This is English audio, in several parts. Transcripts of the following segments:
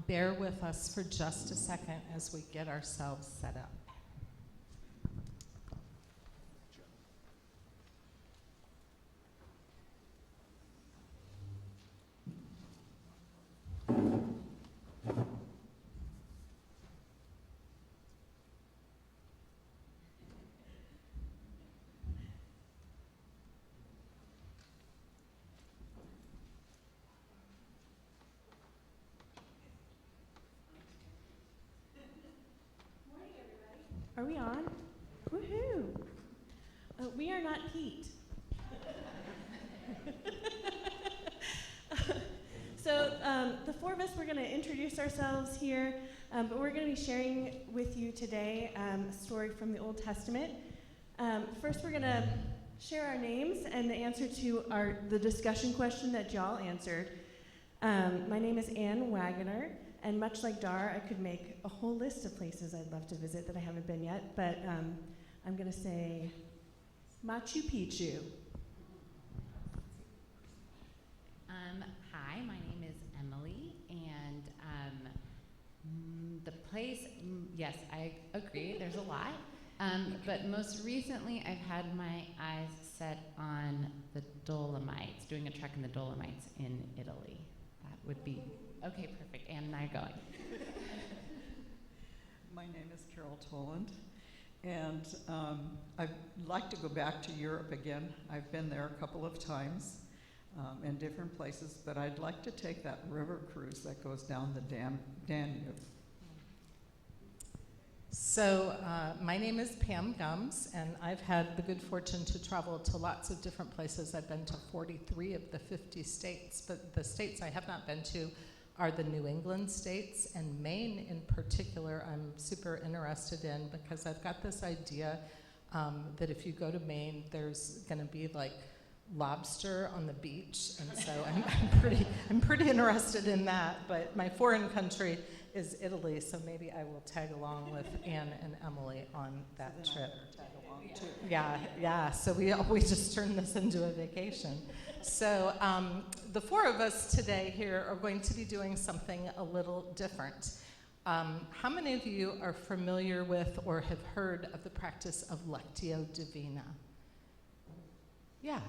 bear with us for just a second as we get ourselves set up. Are we on? Woohoo! We are not Pete. So the four of us, we're going to introduce ourselves here, but we're going to be sharing with you today a story from the Old Testament. First, we're going to share our names and the answer to the discussion question that y'all answered. My name is Ann Wagoner. And much like Dar, I could make a whole list of places I'd love to visit that I haven't been yet, but I'm going to say Machu Picchu. Hi, my name is Emily, and the place, yes, I agree, there's a lot, but most recently I've had my eyes set on the Dolomites, doing a trek in the Dolomites in Italy. That would be... Okay, perfect. Ann and I are going. My name is Carol Toland, and I'd like to go back to Europe again. I've been there a couple of times in different places, but I'd like to take that river cruise that goes down the Danube. So my name is Pam Gums, and I've had the good fortune to travel to lots of different places. I've been to 43 of the 50 states, but the states I have not been to are the New England states, and Maine in particular I'm super interested in because I've got this idea that if you go to Maine, there's going to be like lobster on the beach, and so I'm pretty interested in that. But my foreign country is Italy, so maybe I will tag along with Ann and Emily on that trip. Tag along too. Yeah. So we just turned this into a vacation. So the four of us today here are going to be doing something a little different. How many of you are familiar with or have heard of the practice of Lectio Divina? Yeah,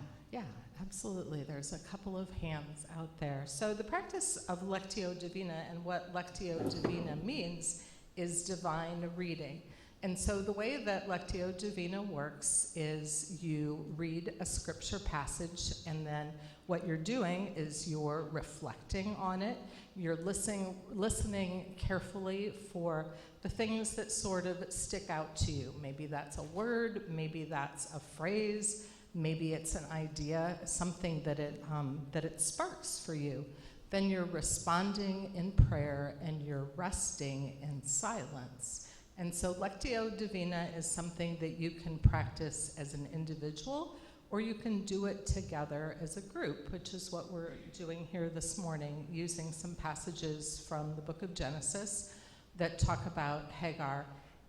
absolutely. There's a couple of hands out there. So the practice of Lectio Divina, and what Lectio Divina means, is divine reading. And so the way that Lectio Divina works is you read a scripture passage, and then what you're doing is you're reflecting on it. You're listening carefully for the things that sort of stick out to you. Maybe that's a word, maybe that's a phrase, maybe it's an idea, something that it sparks for you. Then you're responding in prayer, and you're resting in silence. And so Lectio Divina is something that you can practice as an individual, or you can do it together as a group, which is what we're doing here this morning, using some passages from the book of Genesis that talk about Hagar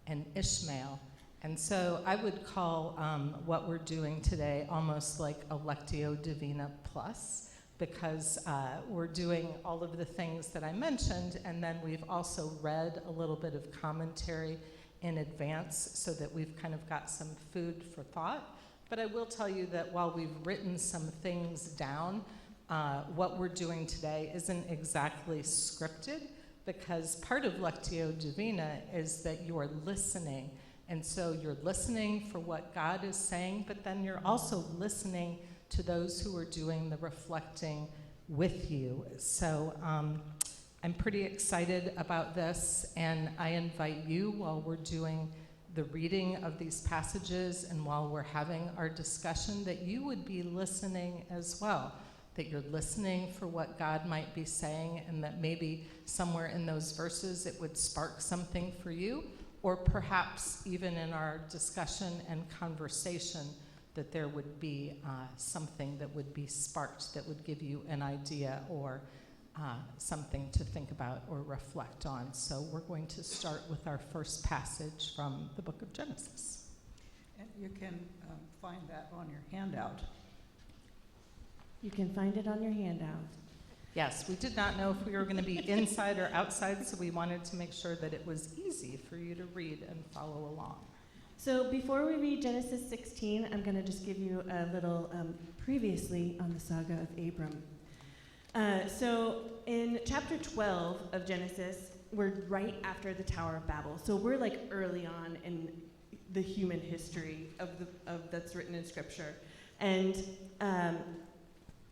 and Ishmael. And so I would call what we're doing today almost like a Lectio Divina plus, because we're doing all of the things that I mentioned, and then we've also read a little bit of commentary in advance so that we've kind of got some food for thought. But I will tell you that while we've written some things down, what we're doing today isn't exactly scripted, because part of Lectio Divina is that you're listening. And so you're listening for what God is saying, but then you're also listening to those who are doing the reflecting with you. So I'm pretty excited about this, and I invite you, while we're doing the reading of these passages and while we're having our discussion, that you would be listening as well, that you're listening for what God might be saying, and that maybe somewhere in those verses it would spark something for you, or perhaps even in our discussion and conversation that there would be something that would be sparked that would give you an idea or something to think about or reflect on. So we're going to start with our first passage from the book of Genesis. And you can find that on your handout. You can find it on your handout. Yes, we did not know if we were going to be inside or outside, so we wanted to make sure that it was easy for you to read and follow along. So before we read Genesis 16, I'm going to just give you a little previously on the saga of Abram. So in chapter 12 of Genesis, we're right after the Tower of Babel. So we're like early on in the human history of that's written in Scripture. And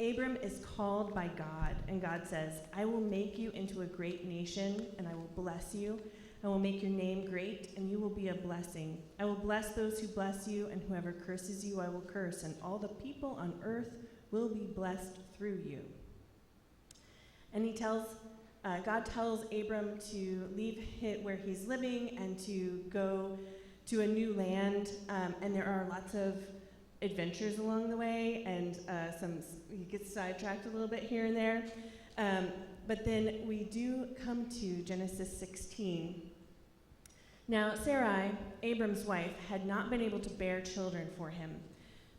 Abram is called by God, and God says, I will make you into a great nation, and I will bless you. I will make your name great, and you will be a blessing. I will bless those who bless you, and whoever curses you, I will curse, and all the people on earth will be blessed through you. And God tells Abram to leave where he's living and to go to a new land, and there are lots of adventures along the way, and he gets sidetracked a little bit here and there. But then we do come to Genesis 16. Now, Sarai, Abram's wife, had not been able to bear children for him,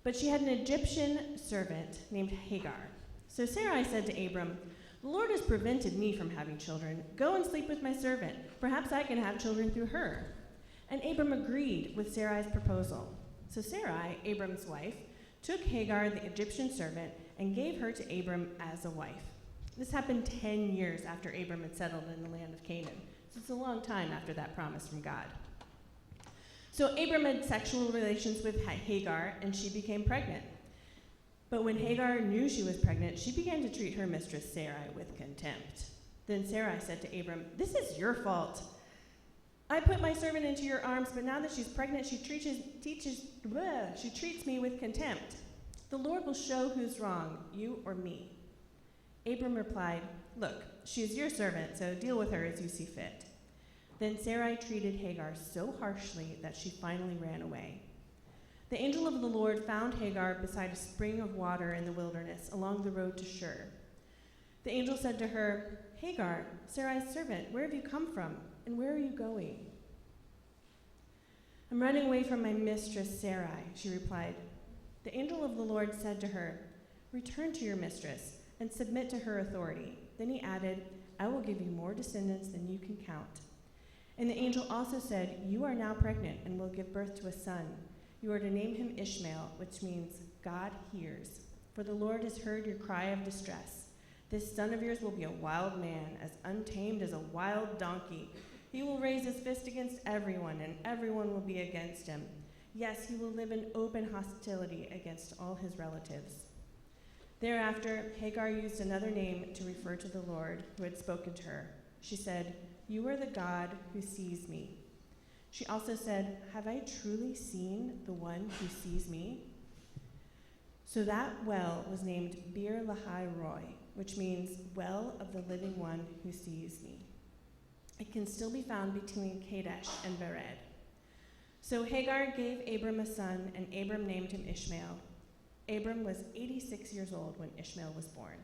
but she had an Egyptian servant named Hagar. So Sarai said to Abram, the Lord has prevented me from having children. Go and sleep with my servant. Perhaps I can have children through her. And Abram agreed with Sarai's proposal. So Sarai, Abram's wife, took Hagar, the Egyptian servant, and gave her to Abram as a wife. This happened 10 years after Abram had settled in the land of Canaan. So it's a long time after that promise from God. So Abram had sexual relations with Hagar, and she became pregnant. But when Hagar knew she was pregnant, she began to treat her mistress Sarai with contempt. Then Sarai said to Abram, this is your fault. I put my servant into your arms, but now that she's pregnant, she treats me with contempt. The Lord will show who's wrong, you or me. Abram replied, look, she is your servant, so deal with her as you see fit. Then Sarai treated Hagar so harshly that she finally ran away. The angel of the Lord found Hagar beside a spring of water in the wilderness along the road to Shur. The angel said to her, Hagar, Sarai's servant, where have you come from, and where are you going? I'm running away from my mistress Sarai, she replied. The angel of the Lord said to her, return to your mistress and submit to her authority. Then he added, I will give you more descendants than you can count. And the angel also said, you are now pregnant and will give birth to a son. You are to name him Ishmael, which means God hears. For the Lord has heard your cry of distress. This son of yours will be a wild man, as untamed as a wild donkey. He will raise his fist against everyone, and everyone will be against him. Yes, he will live in open hostility against all his relatives. Thereafter, Hagar used another name to refer to the Lord who had spoken to her. She said, you are the God who sees me. She also said, have I truly seen the one who sees me? So that well was named Bir Lahai Roi, which means well of the living one who sees me. It can still be found between Kadesh and Bered. So Hagar gave Abram a son, and Abram named him Ishmael. Abram was 86 years old when Ishmael was born.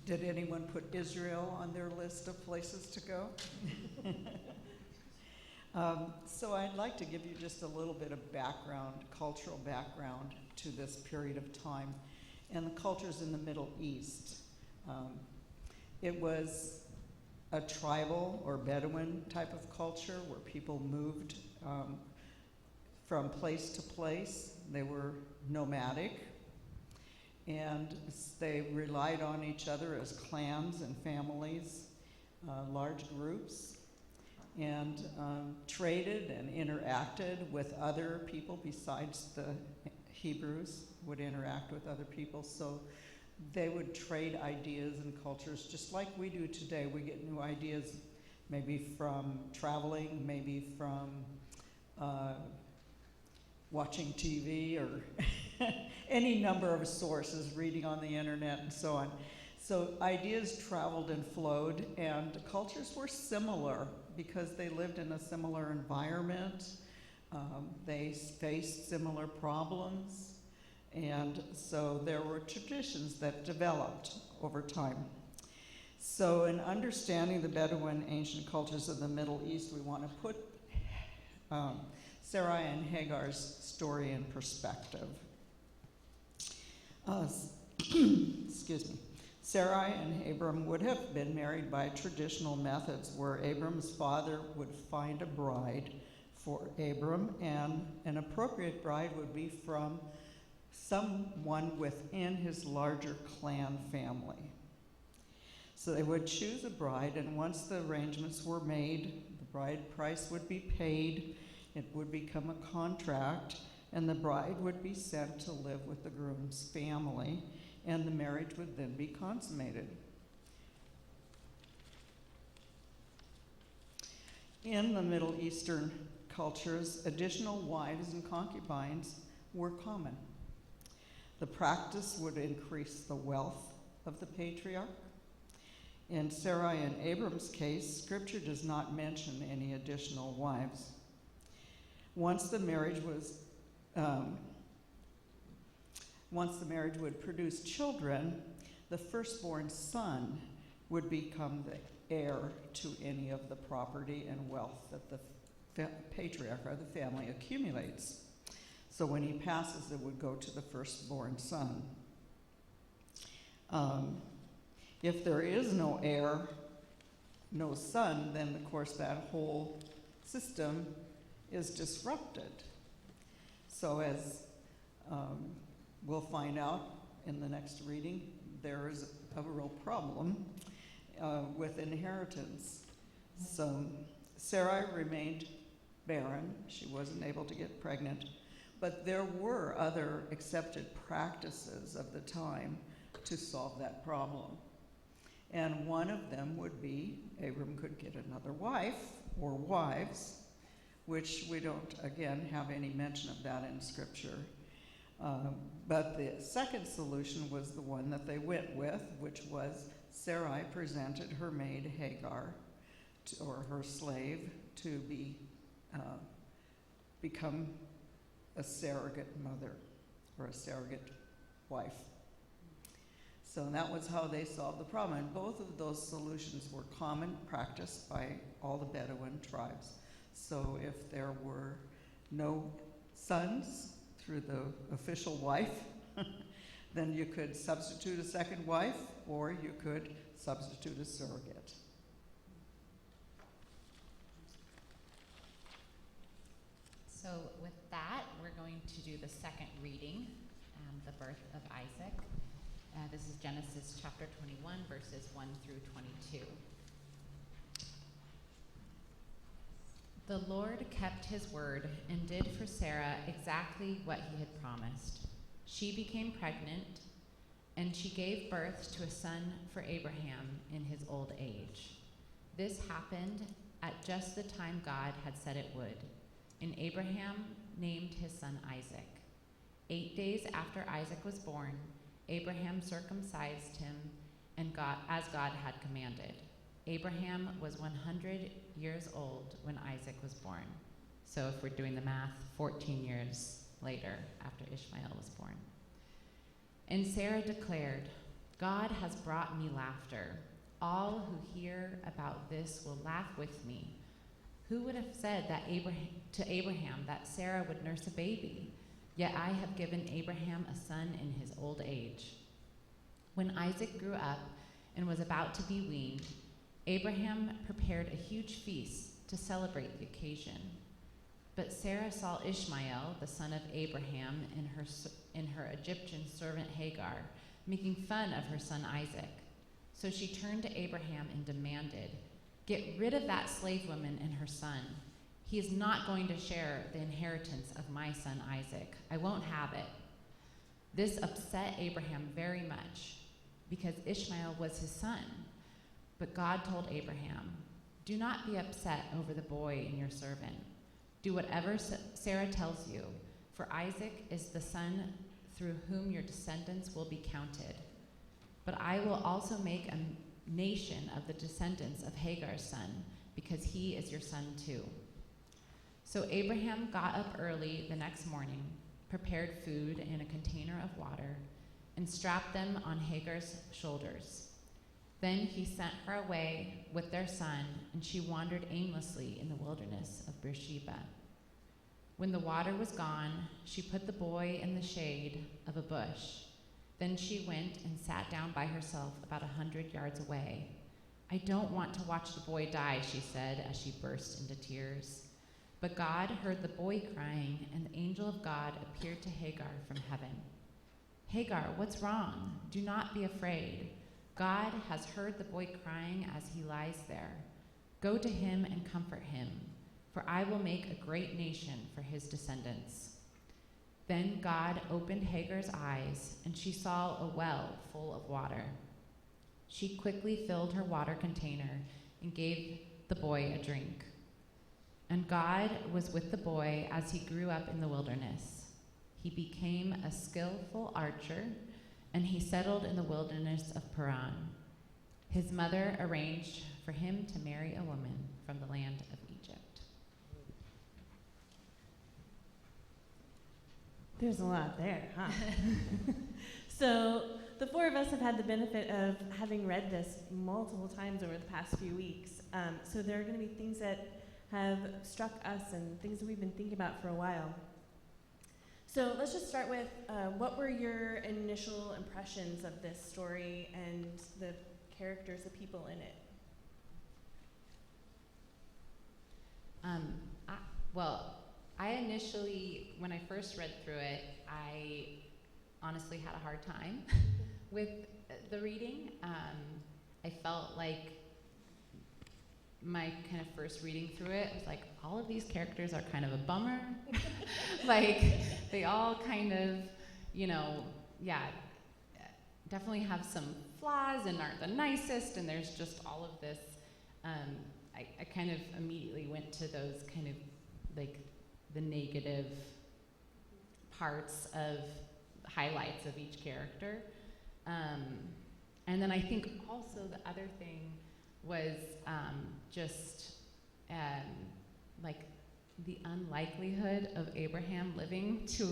Did anyone put Israel on their list of places to go? So I'd like to give you just a little bit of background, cultural background to this period of time and the cultures in the Middle East. It was a tribal or Bedouin type of culture where people moved from place to place. They were nomadic, and they relied on each other as clans and families, large groups, and traded and interacted with other people besides the Hebrews, would interact with other people. So they would trade ideas and cultures just like we do today. We get new ideas maybe from traveling, maybe from watching TV or any number of sources, reading on the internet and so on. So ideas traveled and flowed, and cultures were similar because they lived in a similar environment. They faced similar problems. And so there were traditions that developed over time. So in understanding the Bedouin ancient cultures of the Middle East, we want to put Sarai and Hagar's story in perspective. Excuse me. Sarai and Abram would have been married by traditional methods where Abram's father would find a bride for Abram, and an appropriate bride would be from someone within his larger clan family. So they would choose a bride, and once the arrangements were made, the bride price would be paid, it would become a contract, and the bride would be sent to live with the groom's family, and the marriage would then be consummated. In the Middle Eastern cultures, additional wives and concubines were common. The practice would increase the wealth of the patriarch. In Sarai and Abram's case, Scripture does not mention any additional wives. Once the marriage would produce children, the firstborn son would become the heir to any of the property and wealth that the patriarch or the family accumulates. So when he passes, it would go to the firstborn son. If there is no heir, no son, then of course that whole system is disrupted. So as we'll find out in the next reading, there is a real problem with inheritance. So Sarai remained barren. She wasn't able to get pregnant. But there were other accepted practices of the time to solve that problem. And one of them would be Abram could get another wife or wives, which we don't, again, have any mention of that in Scripture. But the second solution was the one that they went with, which was Sarai presented her maid Hagar, or her slave, to become a surrogate mother or a surrogate wife. So that was how they solved the problem. And both of those solutions were common practice by all the Bedouin tribes. So if there were no sons through the official wife, then you could substitute a second wife, or you could substitute a surrogate. So with that, we're going to do the second reading, the birth of Isaac. This is Genesis chapter 21, verses 1 through 22. The Lord kept his word and did for Sarah exactly what he had promised. She became pregnant, and she gave birth to a son for Abraham in his old age. This happened at just the time God had said it would, and Abraham named his son Isaac. 8 days after Isaac was born, Abraham circumcised him as God had commanded. Abraham was 100 years old when Isaac was born. So if we're doing the math, 14 years later after Ishmael was born. And Sarah declared, "God has brought me laughter. All who hear about this will laugh with me. Who would have said that to Abraham that Sarah would nurse a baby? Yet I have given Abraham a son in his old age." When Isaac grew up and was about to be weaned, Abraham prepared a huge feast to celebrate the occasion. But Sarah saw Ishmael, the son of Abraham, and her Egyptian servant Hagar, making fun of her son Isaac. So she turned to Abraham and demanded, "Get rid of that slave woman and her son. He is not going to share the inheritance of my son Isaac. I won't have it." This upset Abraham very much, because Ishmael was his son. But God told Abraham, "Do not be upset over the boy and your servant. Do whatever Sarah tells you, for Isaac is the son through whom your descendants will be counted. But I will also make a nation of the descendants of Hagar's son, because he is your son too." So Abraham got up early the next morning, prepared food and a container of water, and strapped them on Hagar's shoulders. Then he sent her away with their son, and she wandered aimlessly in the wilderness of Beersheba. When the water was gone, she put the boy in the shade of a bush. Then she went and sat down by herself about 100 yards away. "I don't want to watch the boy die," she said as she burst into tears. But God heard the boy crying, and the angel of God appeared to Hagar from heaven. "Hagar, what's wrong? Do not be afraid. God has heard the boy crying as he lies there. Go to him and comfort him, for I will make a great nation for his descendants." Then God opened Hagar's eyes, and she saw a well full of water. She quickly filled her water container and gave the boy a drink. And God was with the boy as he grew up in the wilderness. He became a skillful archer, and he settled in the wilderness of Paran. His mother arranged for him to marry a woman from the land of Egypt. There's a lot there, huh? So the four of us have had the benefit of having read this multiple times over the past few weeks. So there are going to be things that have struck us and things that we've been thinking about for a while. So let's just start with, what were your initial impressions of this story and the characters, the people in it? I initially, when I first read through it, I honestly had a hard time with the reading. I felt like my kind of first reading through it was like, all of these characters are kind of a bummer. Like, they all kind of, definitely have some flaws and aren't the nicest, and there's just all of this. I kind of immediately went to those kind of like the negative parts of highlights of each character. And then I think also the other thing was like the unlikelihood of Abraham living to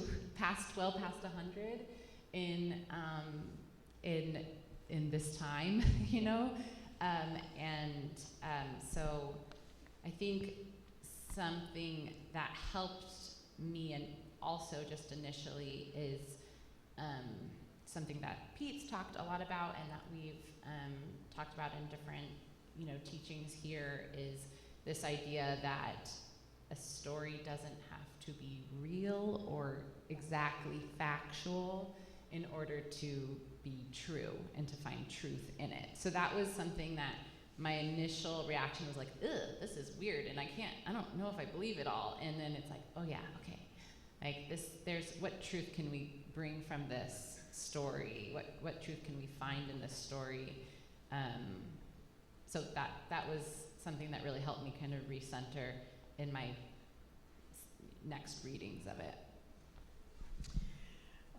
well past 100 in this time, so I think something that helped me, and also just initially, is something that Pete's talked a lot about and that we've talked about in different teachings here, is this idea that a story doesn't have to be real or exactly factual in order to be true and to find truth in it. So that was something that my initial reaction was like, ugh, this is weird, and I don't know if I believe it all. And then it's like, oh yeah, okay. Like what truth can we bring from this story? What truth can we find in this story? So that was something that really helped me kind of recenter in my next readings of it.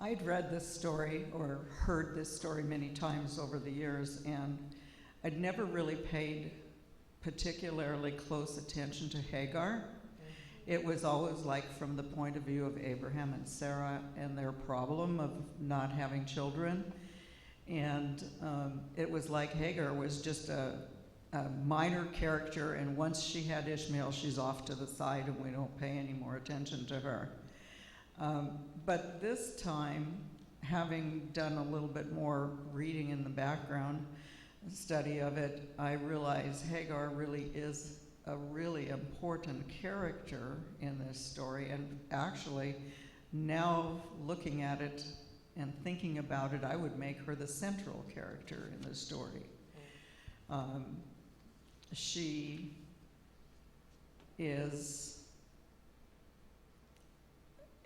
I'd read this story or heard this story many times over the years, and I'd never really paid particularly close attention to Hagar. It was always like from the point of view of Abraham and Sarah and their problem of not having children. And it was like Hagar was just a minor character, and once she had Ishmael, she's off to the side and we don't pay any more attention to her. But this time, having done a little bit more reading in the background study of it, I realized Hagar really is a really important character in this story. And actually, now looking at it and thinking about it, I would make her the central character in the story. She is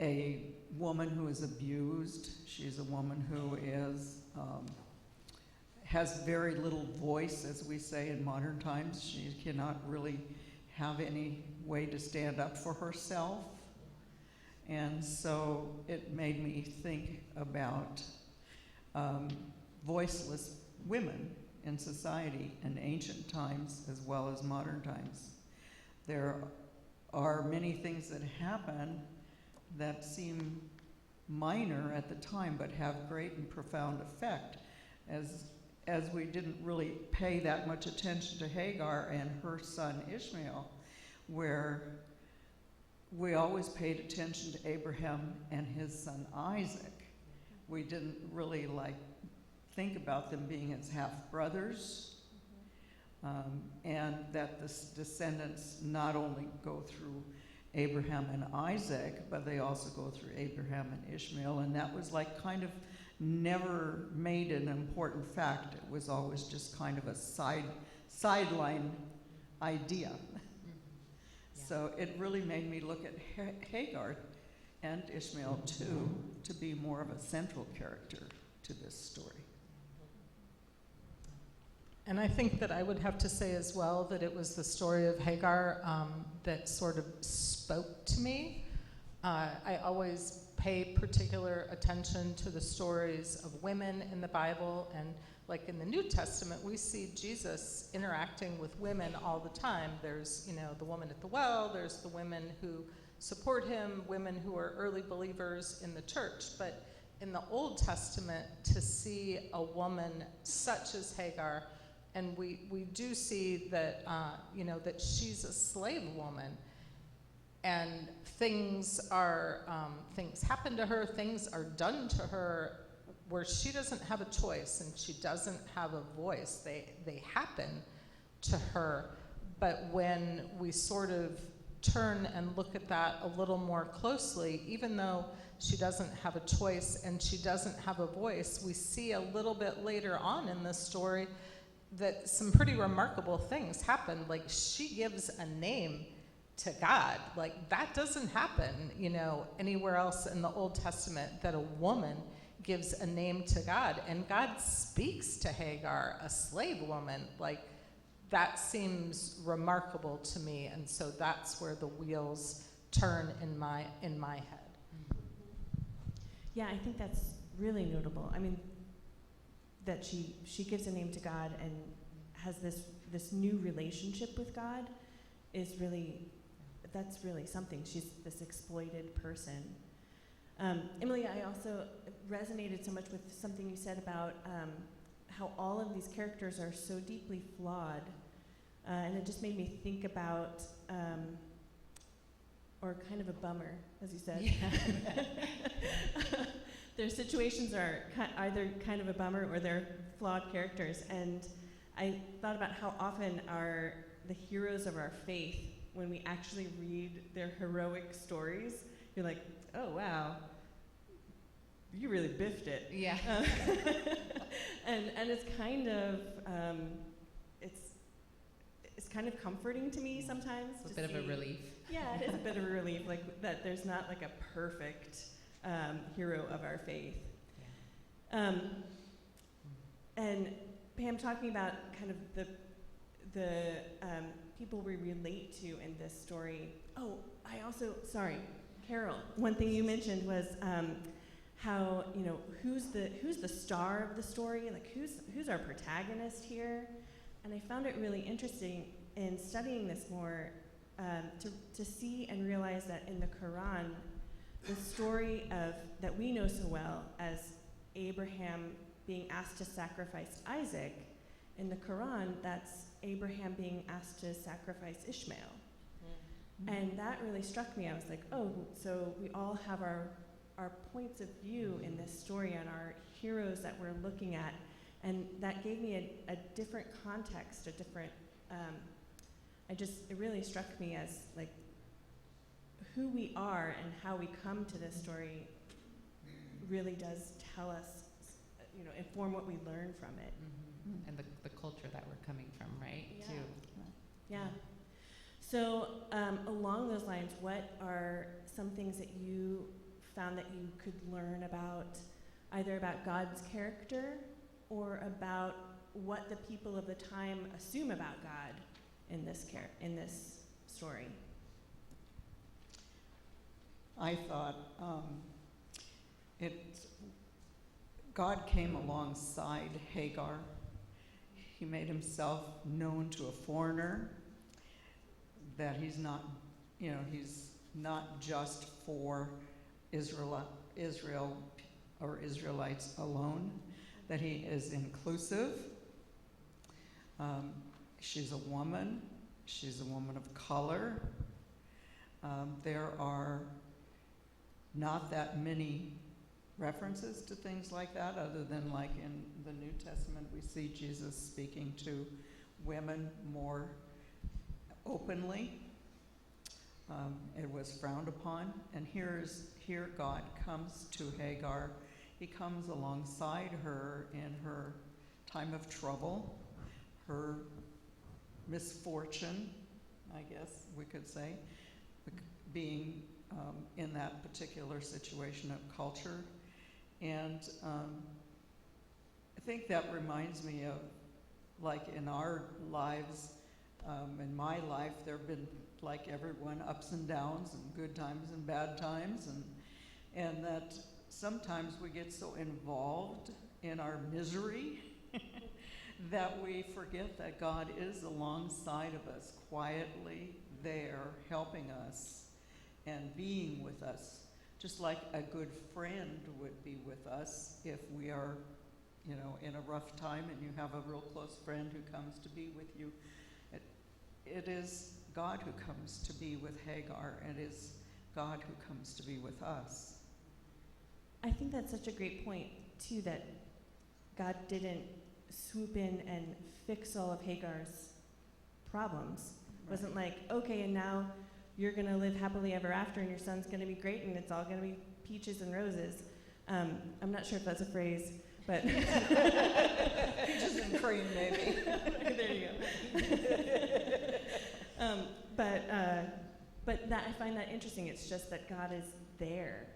a woman who is abused. She's a woman who is has very little voice, as we say in modern times. She cannot really have any way to stand up for herself. And so it made me think about voiceless women in society in ancient times as well as modern times. There are many things that happen that seem minor at the time but have great and profound effect, as we didn't really pay that much attention to Hagar and her son Ishmael, where we always paid attention to Abraham and his son Isaac. We didn't really think about them being as half-brothers, and that the descendants not only go through Abraham and Isaac, but they also go through Abraham and Ishmael, and that was kind of never made an important fact. It was always just kind of a sideline idea. Yeah. So it really made me look at Hagar and Ishmael too, to be more of a central character to this story. And I think that I would have to say as well that it was the story of Hagar that sort of spoke to me. I always pay particular attention to the stories of women in the Bible, and like in the New Testament, we see Jesus interacting with women all the time. There's, the woman at the well, there's the women who support him, women who are early believers in the church. But in the Old Testament, to see a woman such as Hagar, and we do see that, that she's a slave woman, and things happen to her, things are done to her where she doesn't have a choice and she doesn't have a voice. They happen to her. But when we sort of turn and look at that a little more closely, even though she doesn't have a choice and she doesn't have a voice, we see a little bit later on in the story that some pretty remarkable things happen. Like, she gives a name to God. Like, that doesn't happen, anywhere else in the Old Testament, that a woman gives a name to God. And God speaks to Hagar, a slave woman. Like, that seems remarkable to me. And so that's where the wheels turn in my head. Yeah, I think that's really notable. I mean, that she gives a name to God and has this new relationship with God that's really something. She's this exploited person. Emily, I also resonated so much with something you said about how all of these characters are so deeply flawed, and it just made me think about, or kind of a bummer, as you said. Yeah. Their situations are either kind of a bummer or they're flawed characters. And I thought about how often are the heroes of our faith, when we actually read their heroic stories, you're like, oh, wow, you really biffed it. Yeah. And it's kind of, it's kind of comforting to me sometimes. It's a bit of a relief. Yeah, it is a bit of a relief, like that there's not like a perfect hero of our faith. Yeah. And Pam, talking about kind of the people we relate to in this story. Oh, sorry, Carol. One thing you mentioned was how who's the star of the story, like who's our protagonist here, and I found it really interesting in studying this more to see and realize that in the Quran, the story that we know so well as Abraham being asked to sacrifice Isaac, in the Quran, that's Abraham being asked to sacrifice Ishmael. Mm-hmm. And that really struck me. I was like, oh, so we all have our points of view in this story and our heroes that we're looking at. And that gave me a different context, a different, it really struck me as like who we are and how we come to this story really does tell us, inform what we learn from it. Mm-hmm. And the culture that we're coming from, right? Yeah. Too. Yeah. So along those lines, what are some things that you found that you could learn about, either about God's character or about what the people of the time assume about God in this story? I thought God came alongside Hagar. He made himself known to a foreigner, that he's not just for Israel or Israelites alone, that he is inclusive. She's a woman of color. There are not that many references to things like that, other than like in the New Testament we see Jesus speaking to women more openly. It was frowned upon, and here God comes to Hagar. He comes alongside her in her time of trouble, her misfortune, I guess we could say, being in that particular situation of culture. And I think that reminds me of, like in our lives, in my life, there have been, like everyone, ups and downs and good times and bad times, and that sometimes we get so involved in our misery that we forget that God is alongside of us, quietly there, helping us and being with us, just like a good friend would be with us if we are, in a rough time and you have a real close friend who comes to be with you. It is God who comes to be with Hagar, and it is God who comes to be with us. I think that's such a great point, too, that God didn't swoop in and fix all of Hagar's problems. It wasn't like, okay, and now you're going to live happily ever after, and your son's going to be great, and it's all going to be peaches and roses. I'm not sure if that's a phrase, but... Peaches and cream, maybe. There you go. But that, I find that interesting. It's just that God is there,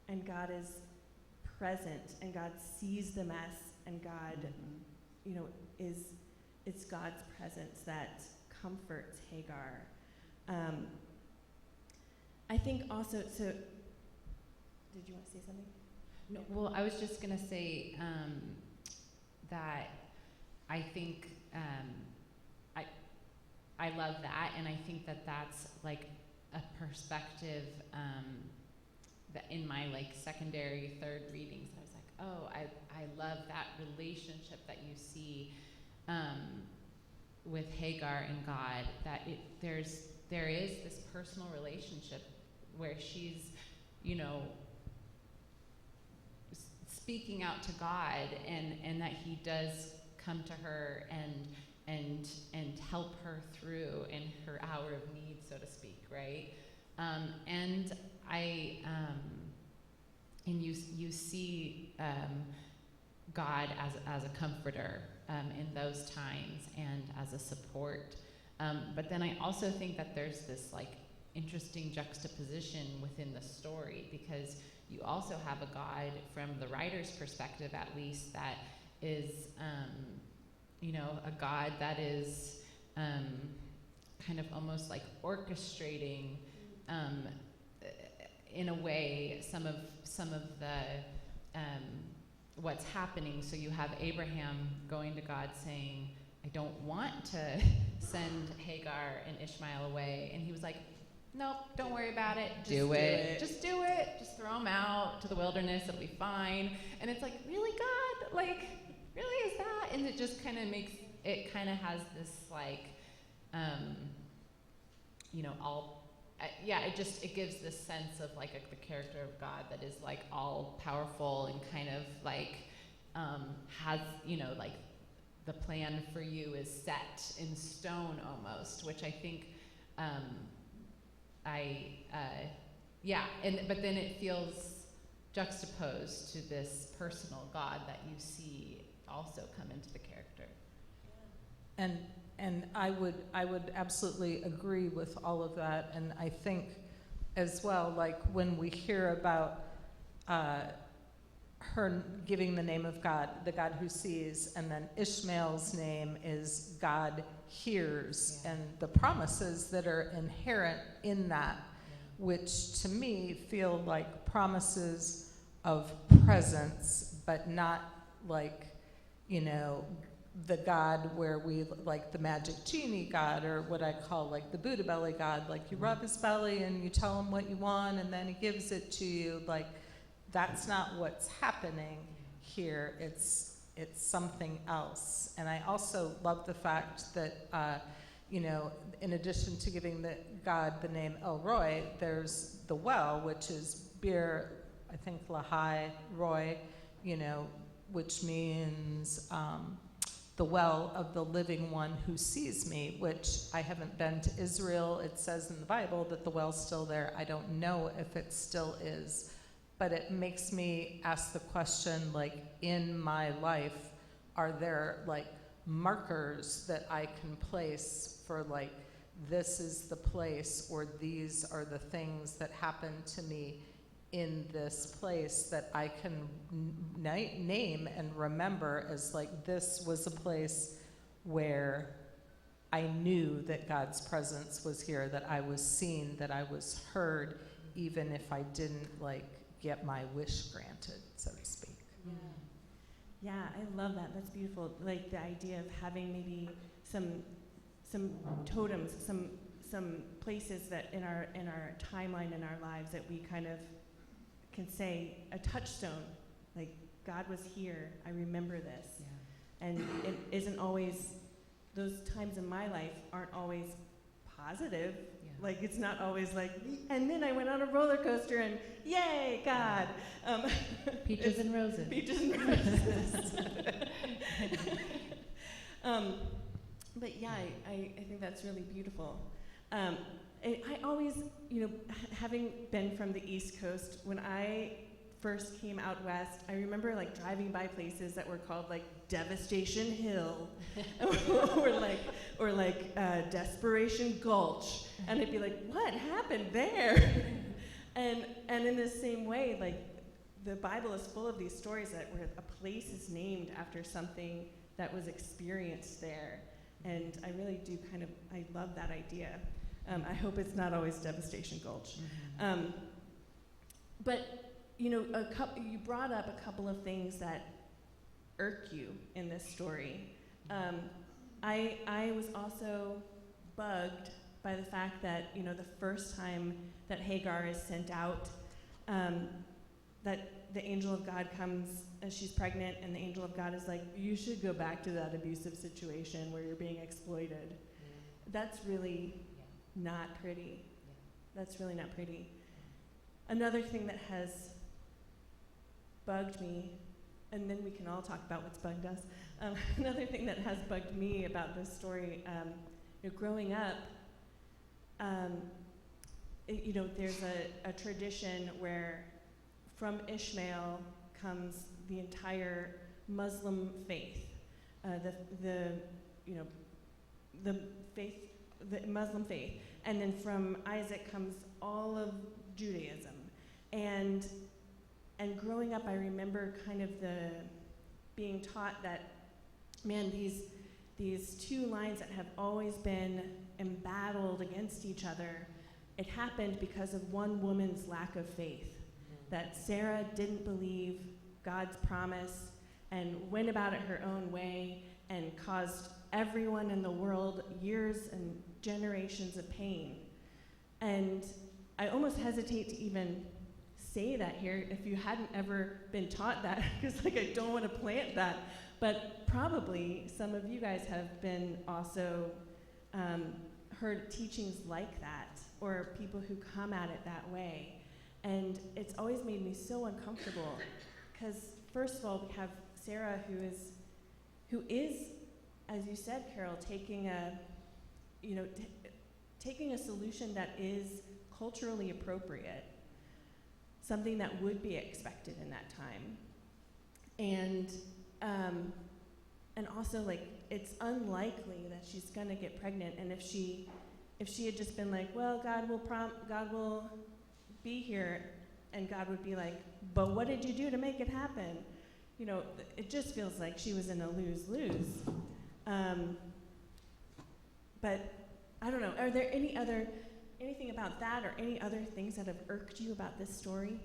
and God is present, and God sees the mess, and God, it's God's presence that comforts Hagar. I think also, so, did you want to say something? No, well, I was just going to say that I think I love that, and I think that that's like a perspective that in my like secondary, third readings, I was like, oh, I love that relationship that you see with Hagar and God, that there is this personal relationship where she's, speaking out to God, and that he does come to her and help her through in her hour of need, so to speak, right? And you see God as a comforter in those times and as a support. But then I also think that there's this like interesting juxtaposition within the story, because you also have a God, from the writer's perspective at least, that is, a God that is kind of almost like orchestrating, in a way, some of the what's happening. So you have Abraham going to God saying, I don't want to send Hagar and Ishmael away, and he was like, nope, don't worry about it. Just do it. Just do it. Just throw them out to the wilderness. It'll be fine. And it's like, really, God? Like, really, is that? And it just kind of makes, it kind of has this, like, it gives this sense of, like, the character of God that is, like, all powerful and kind of, like, has, like, the plan for you is set in stone almost, which I think, but then it feels juxtaposed to this personal God that you see also come into the character. And I would absolutely agree with all of that, and I think as well, like when we hear about her giving the name of God, the God who sees, and then Ishmael's name is God hears, and the promises that are inherent in that, which to me feel like promises of presence, but not like, the God where we, like the magic genie God, or what I call like the Buddha belly God, like you rub his belly and you tell him what you want and then he gives it to you. Like, that's not what's happening here. It's something else. And I also love the fact that, in addition to giving God the name El Roy, there's the well, which is Bir I think Lahai Roy, which means the well of the living one who sees me, which I haven't been to Israel. It says in the Bible that the well's still there. I don't know if it still is, but it makes me ask the question, like, in my life, are there like markers that I can place for like, this is the place, or these are the things that happened to me in this place that I can name and remember as like, this was a place where I knew that God's presence was here, that I was seen, that I was heard, even if I didn't like get my wish granted, so to speak. Yeah, I love that. That's beautiful. Like the idea of having maybe some totems, some places that in our timeline in our lives that we kind of can say a touchstone, like God was here. I remember this, and it isn't always. Those times in my life aren't always positive. Like it's not always like, and then I went on a roller coaster and yay, God. Peaches and roses. Peaches and roses. But yeah, I think that's really beautiful. I always, having been from the East Coast, when I first came out west, I remember like driving by places that were called like Devastation Hill, or like Desperation Gulch, and I'd be like, what happened there? and in the same way, like the Bible is full of these stories where a place is named after something that was experienced there, and I really do I love that idea. I hope it's not always Devastation Gulch. Mm-hmm. But you brought up a couple of things that irk you in this story. I was also bugged by the fact that, the first time that Hagar is sent out, that the angel of God comes and she's pregnant, and the angel of God is like, you should go back to that abusive situation where you're being exploited. That's really not pretty. That's really not pretty. Another thing that has bugged me, and then we can all talk about what's bugged us. Another thing that has bugged me about this story, growing up, there's a tradition where from Ishmael comes the entire Muslim faith, the Muslim faith, and then from Isaac comes all of Judaism, and growing up, I remember kind of being taught that, man, these two lines that have always been embattled against each other, it happened because of one woman's lack of faith. That Sarah didn't believe God's promise and went about it her own way and caused everyone in the world years and generations of pain. And I almost hesitate to even say that here if you hadn't ever been taught that, because I don't want to plant that, but probably some of you guys have been also heard teachings like that, or people who come at it that way, and it's always made me so uncomfortable, because first of all, we have Sarah who is, as you said, Carol, taking a solution that is culturally appropriate, something that would be expected in that time. And also, like, it's unlikely that she's gonna get pregnant, and if she had just been like, well, God will be here, and God would be like, but what did you do to make it happen? It just feels like she was in a lose-lose. But I don't know, are there anything about that or any other things that have irked you about this story?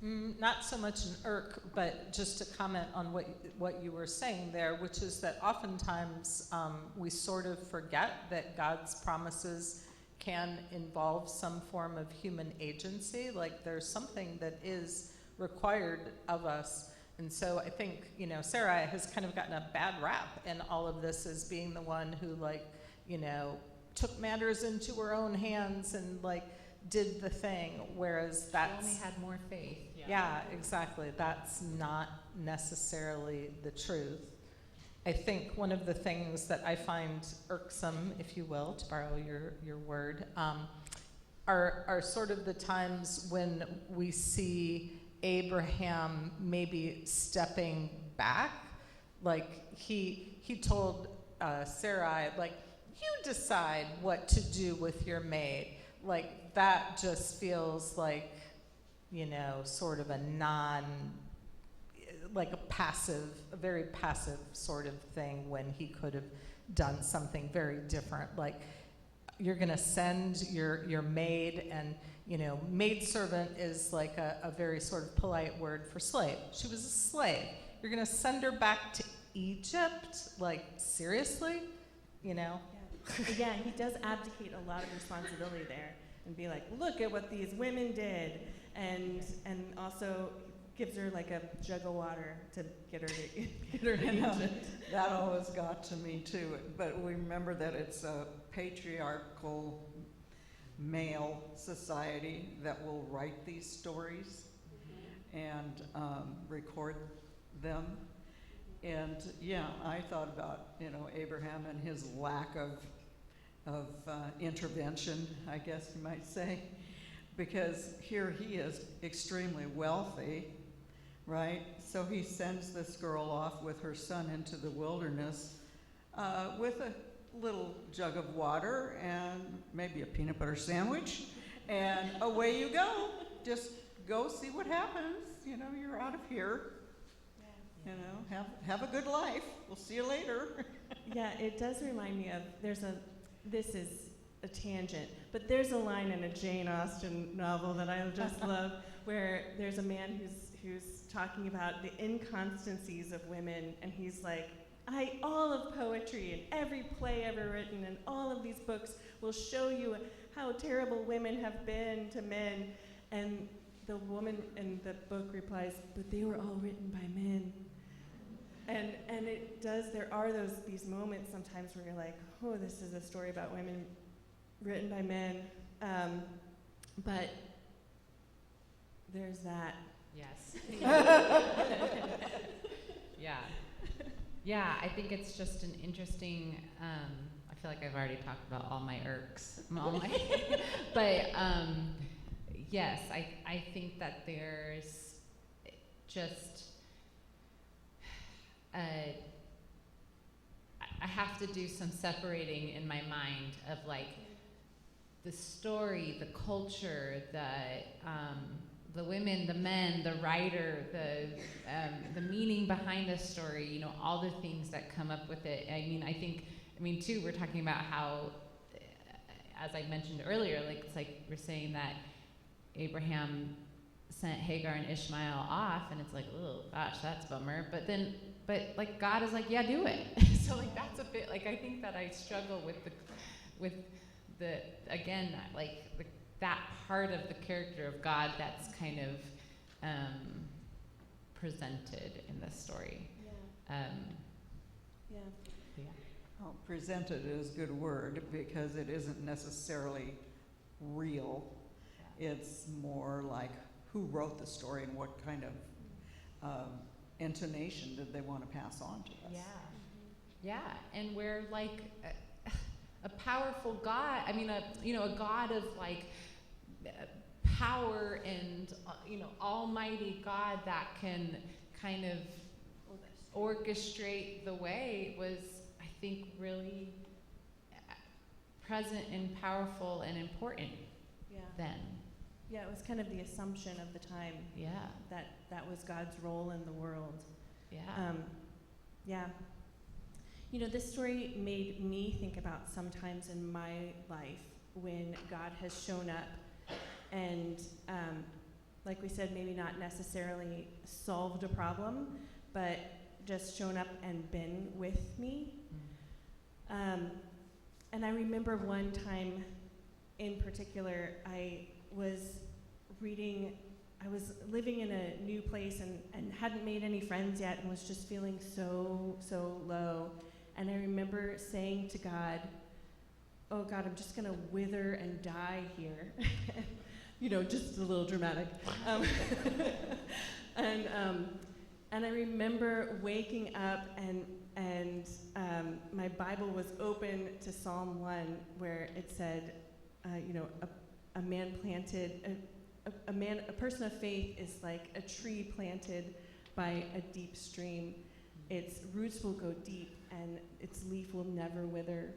Not so much an irk, but just to comment on what you were saying there, which is that oftentimes we sort of forget that God's promises can involve some form of human agency. Like there's something that is required of us. And so I think, Sarah has kind of gotten a bad rap in all of this as being the one who took matters into her own hands and did the thing, whereas that's... She only had more faith. Yeah, exactly. That's not necessarily the truth. I think one of the things that I find irksome, if you will, to borrow your word, are sort of the times when we see Abraham maybe stepping back. Like he told Sarai, like, you decide what to do with your maid. Like, that just feels like, you know, sort of a very passive sort of thing, when he could have done something very different. Like, you're gonna send your maid, and, you know, maidservant is like a very sort of polite word for slave. She was a slave. You're gonna send her back to Egypt? Like, seriously? You know? Yeah, he does abdicate a lot of responsibility there and be like, look at what these women did, and also gives her like a jug of water to get her to Egypt. That always got to me too. But we remember that it's a patriarchal male society that will write these stories and record them. And yeah, I thought about, you know, Abraham and his lack of intervention, I guess you might say, because here he is extremely wealthy, right? So he sends this girl off with her son into the wilderness with a little jug of water and maybe a peanut butter sandwich, and away you go. Just go see what happens. You know, you're out of here. You know, have a good life. We'll see you later. Yeah, it does remind me of, this is a tangent, but there's a line in a Jane Austen novel that I just love, where there's a man who's talking about the inconstancies of women, and he's like, all of poetry and every play ever written and all of these books will show you how terrible women have been to men. And the woman in the book replies, but they were all written by men. And it does, there are these moments sometimes where you're like, oh, this is a story about women written by men. But there's that. Yes. Yeah. Yeah, I think it's just an interesting, I feel like I've already talked about all my irks. But yes, I think that there's just, I have to do some separating in my mind of like the story, the culture, the women, the men, the writer, the meaning behind the story, you know, all the things that come up with it. I mean, too, we're talking about how, as I mentioned earlier, like, it's like we're saying that Abraham sent Hagar and Ishmael off, and it's like, oh gosh, that's a bummer. But like, God is like, yeah, do it. So like, that's a bit, like, I think that I struggle with the again, that part of the character of God that's kind of presented in this story. Yeah. Well, presented is a good word, because it isn't necessarily real. Yeah. It's more like who wrote the story and what kind of intonation did they want to pass on to us. Yeah. Yeah, and we're like a powerful God. I mean, a God of like power and almighty God that can kind of orchestrate the way was, I think, really present and powerful and important then. Yeah, it was kind of the assumption of the time. Yeah. That was God's role in the world. Yeah. Yeah. You know, this story made me think about sometimes in my life when God has shown up and, like we said, maybe not necessarily solved a problem, but just shown up and been with me. And I remember one time in particular, I was living in a new place and hadn't made any friends yet and was just feeling so low. And I remember saying to God, oh God, I'm just going to wither and die here. You know, just a little dramatic. And I remember waking up and my Bible was open to Psalm 1, where it said, a man planted, a person of faith is like a tree planted by a deep stream. Its roots will go deep and its leaf will never wither.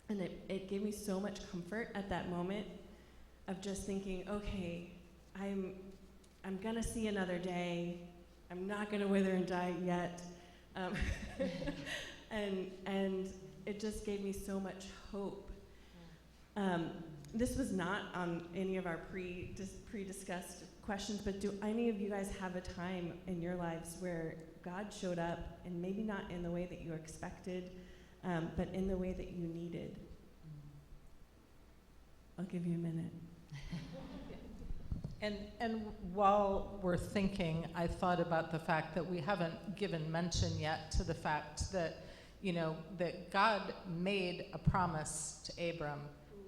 And it gave me so much comfort at that moment of just thinking, okay, I'm gonna see another day. I'm not gonna wither and die yet. And it just gave me so much hope. This was not on any of our pre-discussed questions, but do any of you guys have a time in your lives where God showed up, and maybe not in the way that you expected, but in the way that you needed? I'll give you a minute. And while we're thinking, I thought about the fact that we haven't given mention yet to the fact that, that God made a promise to Abram,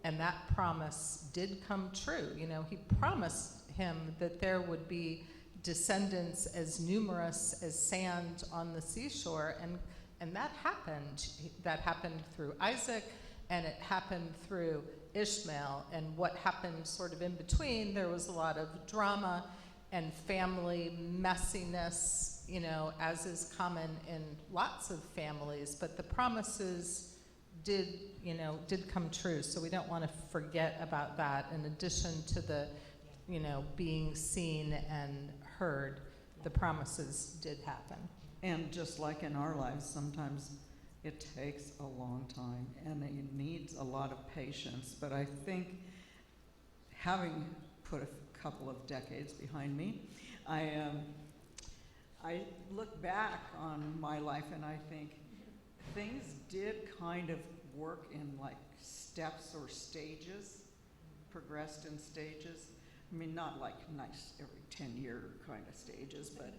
and that promise did come true. He promised him that there would be descendants as numerous as sand on the seashore, and that happened. That happened through Isaac, and it happened through Ishmael. And what happened sort of in between, there was a lot of drama and family messiness, as is common in lots of families, but the promises did come true. So we don't want to forget about that. In addition to the, being seen and heard, the promises did happen. And just like in our lives, sometimes it takes a long time and it needs a lot of patience. But I think, having put a couple of decades behind me, I look back on my life and I think things did kind of work in like steps or stages, progressed in stages. I mean, not like nice every 10-year kind of stages, but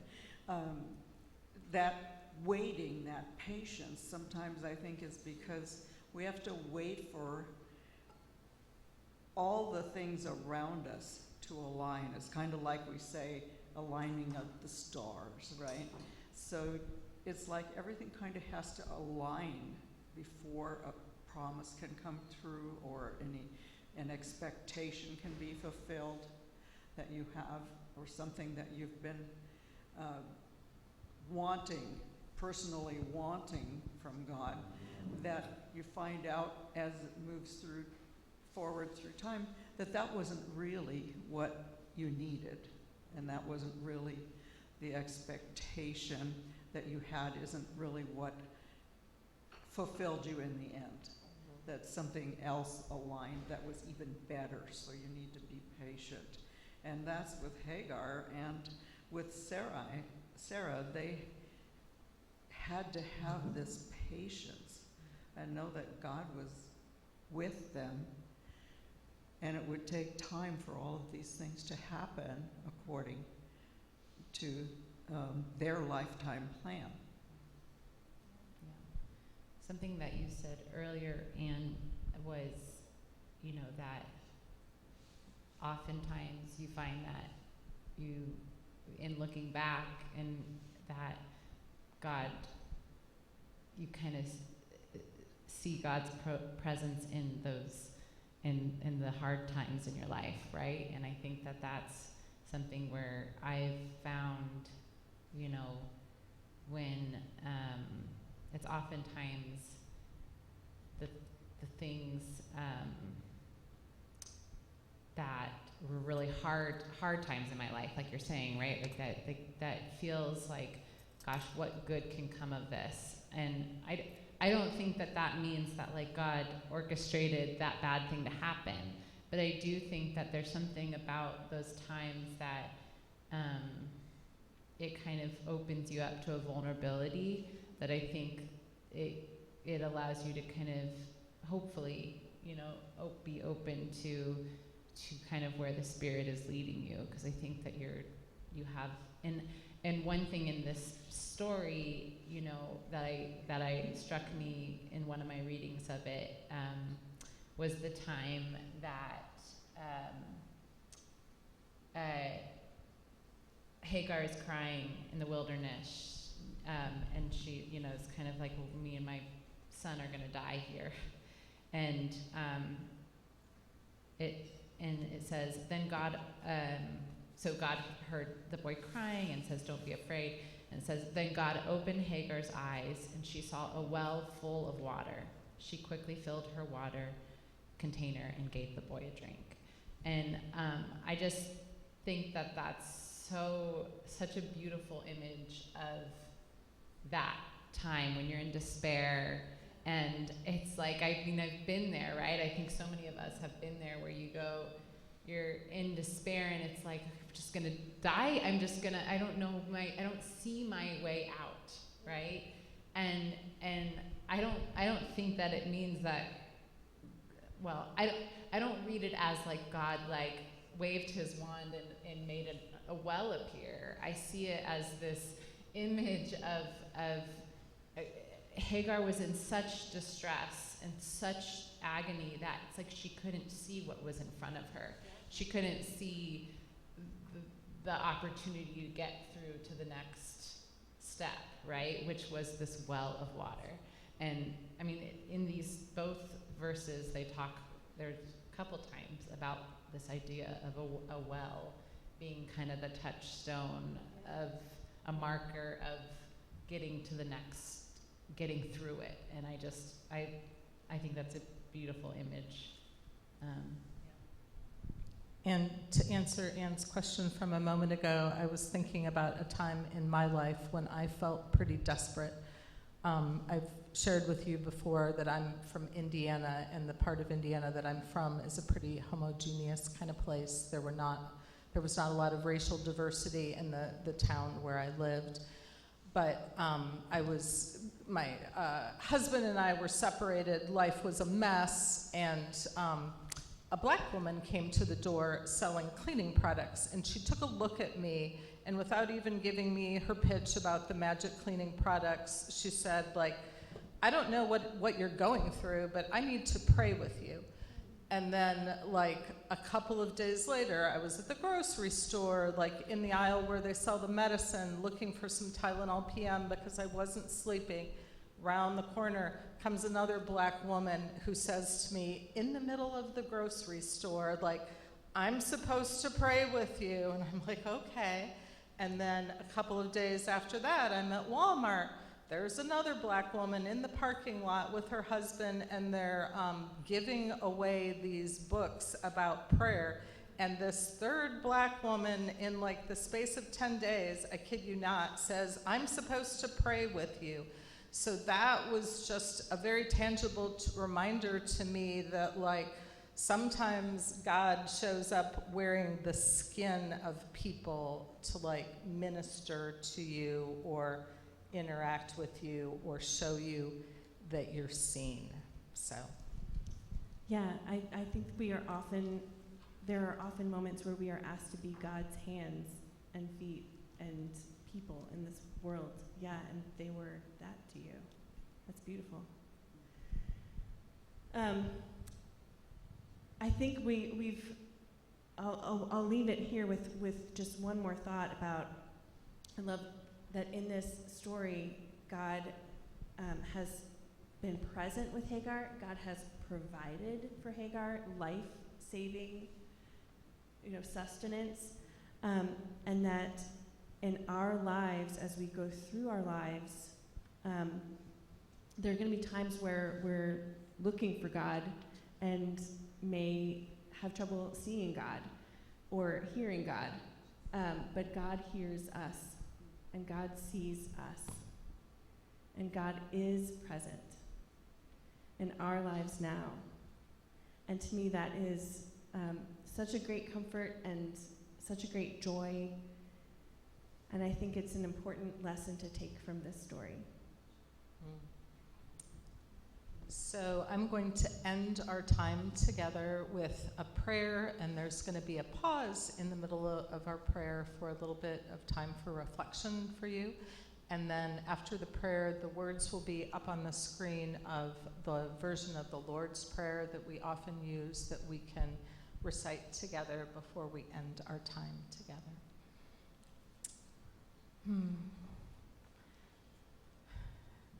that waiting, that patience, sometimes I think is because we have to wait for all the things around us to align. It's kind of like we say, aligning of the stars, right? So it's like everything kind of has to align before a promise can come through, or an expectation can be fulfilled that you have, or something that you've been personally wanting from God, that you find out as it moves forward through time, that wasn't really what you needed, and that wasn't really the expectation that you had, isn't really what fulfilled you in the end. That something else aligned that was even better, so you need to be patient. And that's with Hagar, and with Sarah, they had to have this patience and know that God was with them, and it would take time for all of these things to happen according to their lifetime plan. Yeah. Something that you said earlier, Anne, was, that oftentimes you find that in looking back, and that God, you kind of see God's presence in those, in the hard times in your life, right? And I think that that's something where I've found, when it's oftentimes the things that were really hard times in my life, like you're saying, right? Like that feels like, gosh, what good can come of this? And I don't think that means that like God orchestrated that bad thing to happen, but I do think that there's something about those times that it kind of opens you up to a vulnerability that I think it allows you to kind of hopefully, be open to kind of where the Spirit is leading you, because I think that you have, and one thing in this story, that I struck me in one of my readings of it, was the time that Hagar is crying in the wilderness, and she, is kind of like, well, me and my son are going to die here, and it says, then God, so God heard the boy crying and says, don't be afraid, and it says, then God opened Hagar's eyes, and she saw a well full of water. She quickly filled her water container and gave the boy a drink. And I just think that that's such a beautiful image of that time when you're in despair. And it's like, I've been there, right? I think so many of us have been there, where you're in despair and it's like, I'm just gonna die. I don't see my way out, right? And I don't think that it means that, well, I don't read it as like God like waved his wand and made a well appear. I see it as this image of Hagar was in such distress and such agony that it's like she couldn't see what was in front of her. She couldn't see the opportunity to get through to the next step, right? Which was this well of water. And I mean, in these both verses, there's a couple times about this idea of a well being kind of the touchstone of a marker of getting to the next, getting through it. And I think that's a beautiful image. And to answer Anne's question from a moment ago, I was thinking about a time in my life when I felt pretty desperate. I've shared with you before that I'm from Indiana, and the part of Indiana that I'm from is a pretty homogeneous kind of place. There was not a lot of racial diversity in the town where I lived. But my husband and I were separated, life was a mess, and a black woman came to the door selling cleaning products, and she took a look at me, and without even giving me her pitch about the magic cleaning products, she said, like, I don't know what you're going through, but I need to pray with you. And then, like, a couple of days later, I was at the grocery store, like, in the aisle where they sell the medicine, looking for some Tylenol PM because I wasn't sleeping. Round the corner comes another black woman who says to me, in the middle of the grocery store, like, I'm supposed to pray with you. And I'm like, okay. And then a couple of days after that, I'm at Walmart. There's another black woman in the parking lot with her husband, and they're giving away these books about prayer. And this third black woman, in like the space of 10 days, I kid you not, says, I'm supposed to pray with you. So that was just a very tangible reminder to me that, like, sometimes God shows up wearing the skin of people to, like, minister to you or interact with you or show you that you're seen. So Yeah, I think there are often moments where we are asked to be God's hands and feet and people in this world. Yeah, and they were that to you. That's beautiful. I think I'll leave it here with just one more thought about, I love that in this story, God has been present with Hagar. God has provided for Hagar life-saving, sustenance, and that in our lives, as we go through our lives, there are going to be times where we're looking for God and may have trouble seeing God or hearing God, but God hears us, and God sees us, and God is present in our lives now. And to me, that is such a great comfort and such a great joy. And I think it's an important lesson to take from this story. So I'm going to end our time together with a prayer, and there's going to be a pause in the middle of our prayer for a little bit of time for reflection for you. And then after the prayer, the words will be up on the screen of the version of the Lord's Prayer that we often use that we can recite together before we end our time together.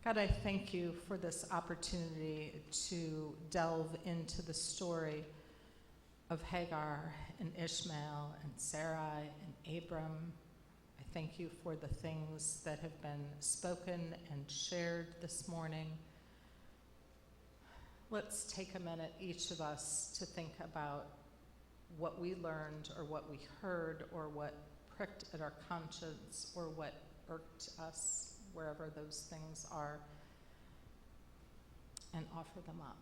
God, I thank you for this opportunity to delve into the story of Hagar and Ishmael and Sarai and Abram. I thank you for the things that have been spoken and shared this morning. Let's take a minute, each of us, to think about what we learned or what we heard or what pricked at our conscience or what irked us, wherever those things are, and offer them up.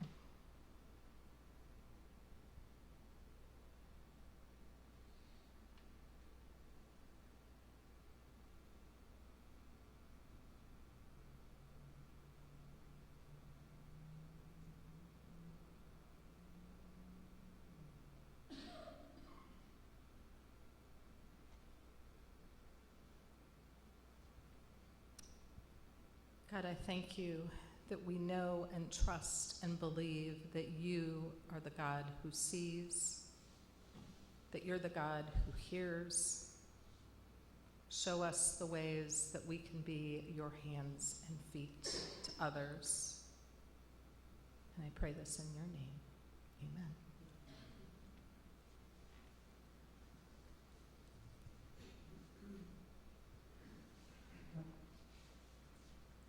God, I thank you that we know and trust and believe that you are the God who sees, that you're the God who hears. Show us the ways that we can be your hands and feet to others. And I pray this in your name. Amen.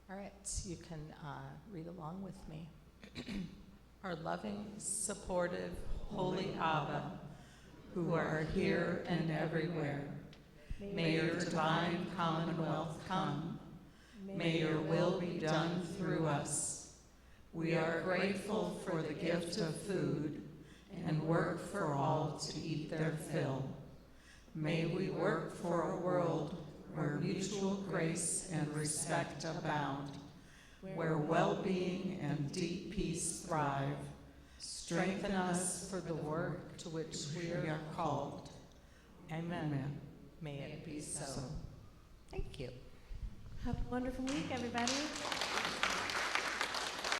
All right, you can read along with me. Our loving, supportive, holy Abba, who are here and everywhere, may your divine commonwealth come. May your will be done through us. We are grateful for the gift of food and work for all to eat their fill. May we work for a world where mutual grace and respect abound, where well-being and deep peace thrive. Strengthen us for the work to which we are called. Amen. Amen. May it be so. Thank you. Have a wonderful week, everybody.